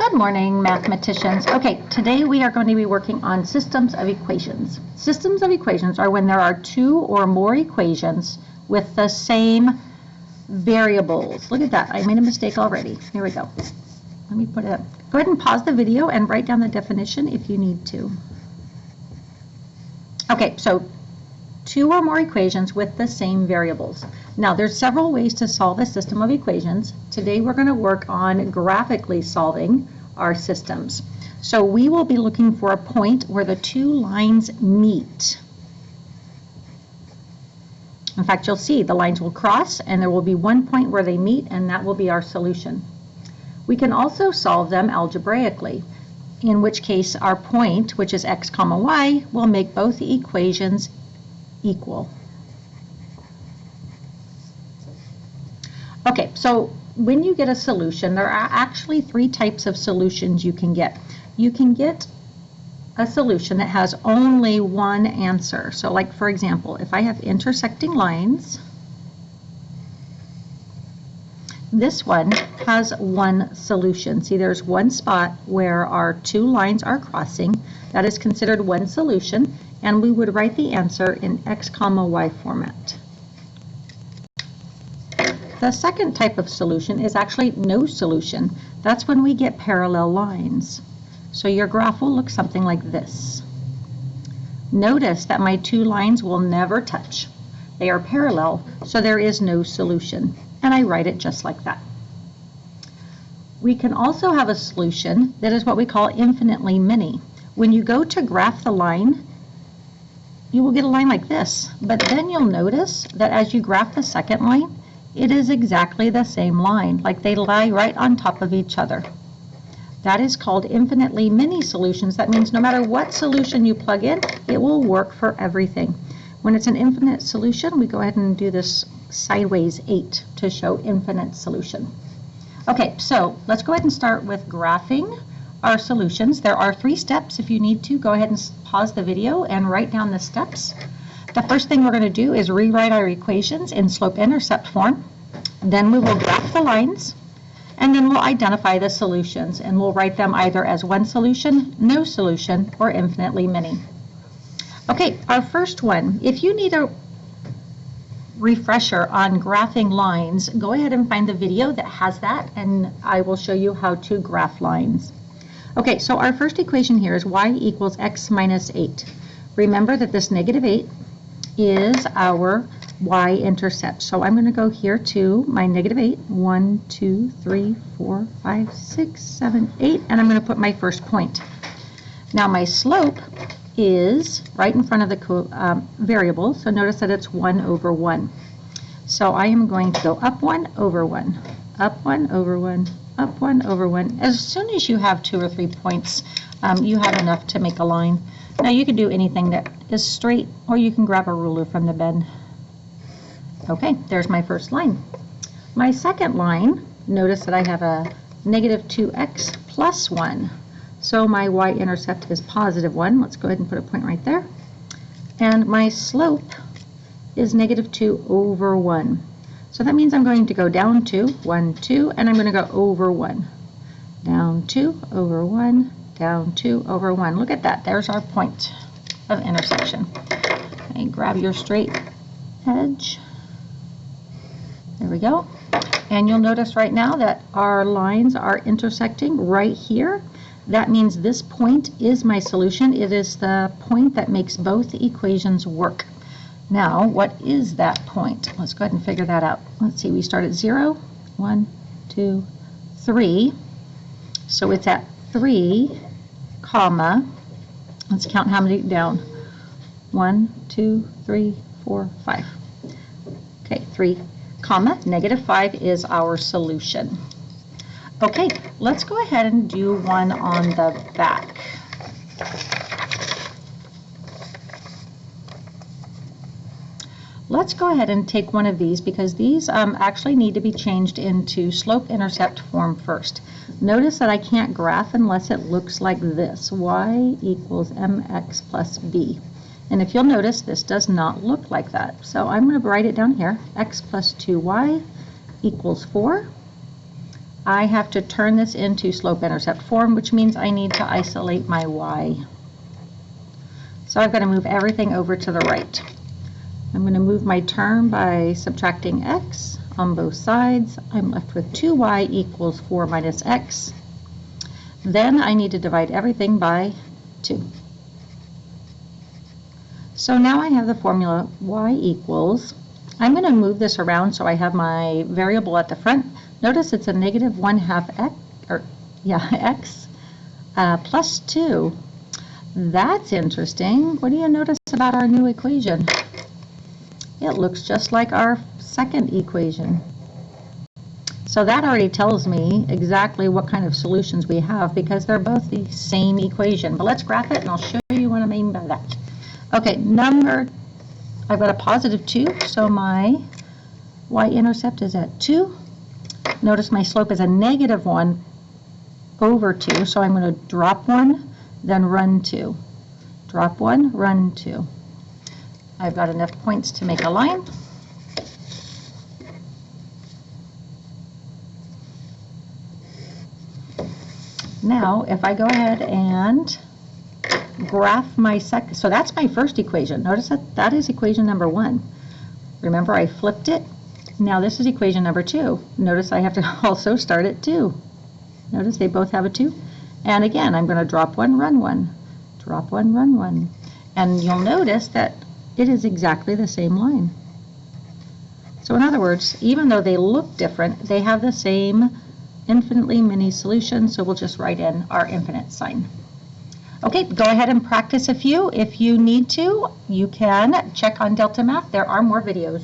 Good morning, mathematicians. Okay, today we are going to be working on systems of equations. Systems of equations are when there are two or more equations with the same variables. Look at that. I made a mistake already. Here we go. Let me put it up. Go ahead and pause the video and write down the definition if you need to. Okay, so two or more equations with the same variables. Now, there's several ways to solve a system of equations. Today, we're going to work on graphically solving our systems. So we will be looking for a point where the two lines meet. In fact, you'll see the lines will cross, and there will be one point where they meet, and that will be our solution. We can also solve them algebraically, in which case our point, which is x comma y, will make both equations equal. Okay, so when you get a solution, there are actually three types of solutions you can get. You can get a solution that has only one answer. So like, for example, if I have intersecting lines, this one has one solution. See, there's one spot where our two lines are crossing. That is considered one solution, and we would write the answer in x comma y format. The second type of solution is actually no solution. That's when we get parallel lines. So your graph will look something like this. Notice that my two lines will never touch. They are parallel, so there is no solution. And I write it just like that. We can also have a solution that is what we call infinitely many. When you go to graph the line, you will get a line like this. But then you'll notice that as you graph the second line, it is exactly the same line, like they lie right on top of each other. That is called infinitely many solutions. That means no matter what solution you plug in, it will work for everything. When it's an infinite solution, we go ahead and do this sideways 8 to show infinite solution. Okay, so let's go ahead and start with graphing our solutions. There are 3 steps. If you need to, go ahead and pause the video and write down the steps. The first thing we're going to do is rewrite our equations in slope-intercept form. Then we will graph the lines, and then we'll identify the solutions, and we'll write them either as one solution, no solution, or infinitely many. Okay, our first one. If you need a refresher on graphing lines, go ahead and find the video that has that, and I will show you how to graph lines. Okay, so our first equation here is y equals x minus 8. Remember that this negative 8 is our y-intercept. So I'm going to go here to my negative 8. 1, 2, 3, 4, 5, 6, 7, 8, and I'm going to put my first point. Now my slope is right in front of the variable, so notice that it's 1 over 1. So I am going to go up 1 over 1, up 1 over 1, up 1 over 1. As soon as you have 2 or 3 points, you have enough to make a line. Now you can do anything that is straight, or you can grab a ruler from the bed. Okay, there's my first line. My second line, notice that I have a negative 2x plus 1. So my y-intercept is positive 1. Let's go ahead and put a point right there. And my slope is negative 2 over 1. So that means I'm going to go down 2, 1, 2, and I'm going to go over 1. Down 2, over 1, down 2, over 1. Look at that. There's our point of intersection. Okay, grab your straight edge. There we go. And you'll notice right now that our lines are intersecting right here. That means this point is my solution. It is the point that makes both equations work. Now, what is that point? Let's go ahead and figure that out. Let's see, we start at 0, 1, 2, 3. So it's at 3, comma, let's count how many down. 1, 2, 3, 4, 5. Okay, 3, comma, negative 5 is our solution. Okay, let's go ahead and do one on the back. Let's go ahead and take one of these because these actually need to be changed into slope-intercept form first. Notice that I can't graph unless it looks like this, y equals mx plus b. And if you'll notice, this does not look like that. So I'm going to write it down here, x plus 2y equals 4. I have to turn this into slope-intercept form, which means I need to isolate my y. So I've got to move everything over to the right. I'm going to move my term by subtracting x on both sides. I'm left with 2y equals 4 minus x. Then I need to divide everything by 2. So now I have the formula y equals, I'm going to move this around so I have my variable at the front. Notice it's a negative 1/2 x, plus 2. That's interesting. What do you notice about our new equation? It looks just like our second equation. So that already tells me exactly what kind of solutions we have because they're both the same equation. But let's graph it and I'll show you what I mean by that. Okay, I've got a positive 2, so my y-intercept is at 2. Notice my slope is a negative 1 over 2, so I'm going to drop 1, then run 2. Drop 1, run 2. I've got enough points to make a line. Now, if I go ahead and graph my second, so that's my first equation. Notice that is equation number 1. Remember, I flipped it. Now this is equation number 2. Notice I have to also start at 2. Notice they both have a 2. And again, I'm going to drop 1, run 1. Drop 1, run 1. And you'll notice that it is exactly the same line. So in other words, even though they look different, they have the same infinitely many solutions, so we'll just write in our infinite sign. Okay, go ahead and practice a few. If you need to, you can check on Delta Math. There are more videos.